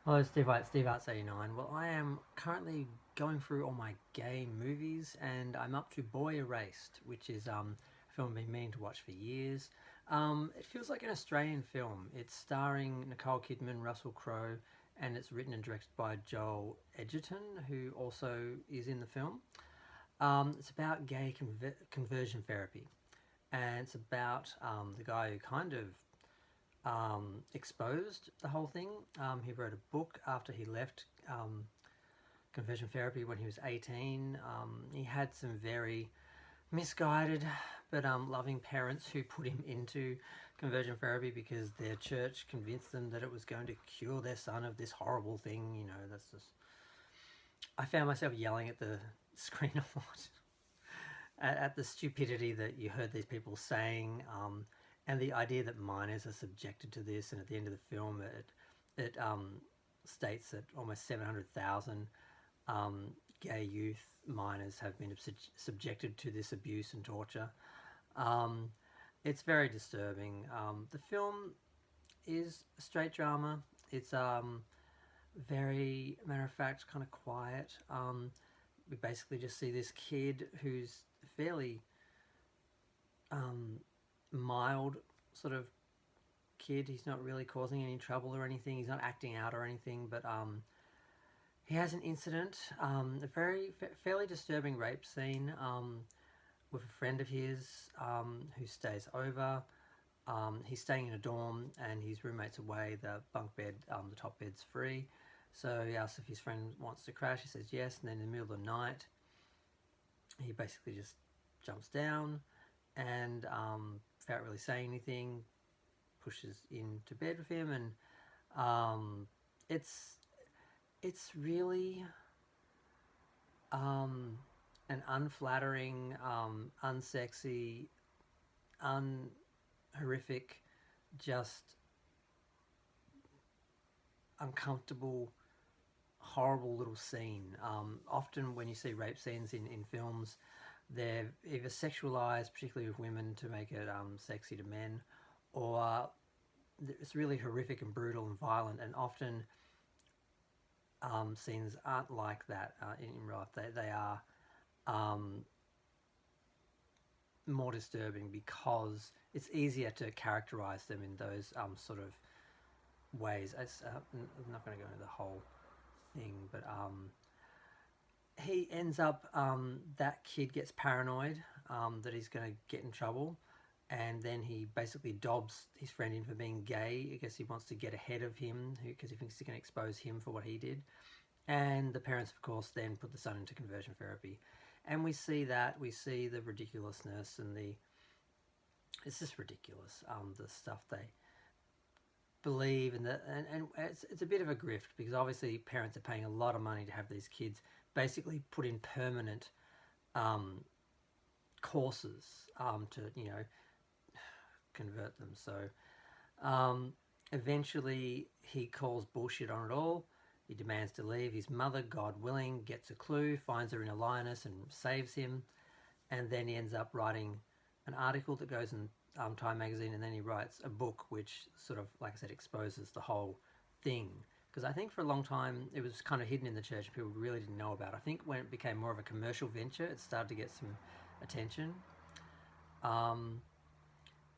Hello, Steve White, Steve Arts 89. Well, I am currently going through all my gay movies, and I'm up to Boy Erased, which is a film I've been meaning to watch for years. It feels like an Australian film. It's starring Nicole Kidman, Russell Crowe, and it's written and directed by Joel Edgerton, who also is in the film. It's about gay conversion therapy, and it's about the guy who kind of exposed the whole thing. He wrote a book after he left conversion therapy when he was 18. He had some very misguided but loving parents who put him into conversion therapy because their church convinced them that it was going to cure their son of this horrible thing. You know, that's just. I found myself yelling at the screen a lot at the stupidity that you heard these people saying, and the idea that minors are subjected to this. And at the end of the film, it states that almost 700,000 gay youth minors have been subjected to this abuse and torture. Um, it's very disturbing. The film is a straight drama. It's very matter of fact, kind of quiet. We basically just see this kid who's fairly um, mild sort of kid. He's not really causing any trouble or anything. He's not acting out or anything, but he has an incident, a very fairly disturbing rape scene with a friend of his who stays over. He's staying in a dorm and his roommate's away. The bunk bed, the top bed's free. So he asks if his friend wants to crash. He says yes, and then in the middle of the night, he basically just jumps down and without really saying anything, pushes into bed with him, and um, it's it's really um, an unflattering, unsexy, horrific, just uncomfortable, horrible little scene. Often when you see rape scenes in films, they're either sexualized, particularly with women, to make it sexy to men, or it's really horrific and brutal and violent. And often scenes aren't like that in real life. They are um, more disturbing because it's easier to characterize them in those sort of ways. I'm not going to go into the whole thing, but he ends up, that kid gets paranoid that he's going to get in trouble, and then he basically dobs his friend in for being gay. I guess he wants to get ahead of him because he thinks he can expose him for what he did. And the parents, of course, then put the son into conversion therapy. And we see that, we see the ridiculousness and the, it's just ridiculous, the stuff they believe, and it's a bit of a grift because obviously parents are paying a lot of money to have these kids basically put in permanent um, courses to, you know, convert them. So eventually he calls bullshit on it all. He demands to leave. His mother, God willing, gets a clue, finds her in a lioness and saves him. And then he ends up writing an article that goes in Time magazine, and then he writes a book which sort of, like I said, exposes the whole thing. Because I think for a long time it was kind of hidden in the church and people really didn't know about it. I think when it became more of a commercial venture, it started to get some attention. Um,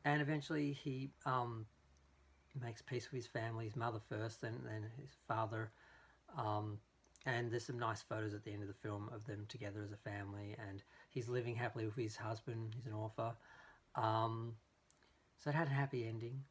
and eventually he makes peace with his family, his mother first, then his father. Um, and there's some nice photos at the end of the film of them together as a family, and he's living happily with his husband. He's an author. So it had a happy ending.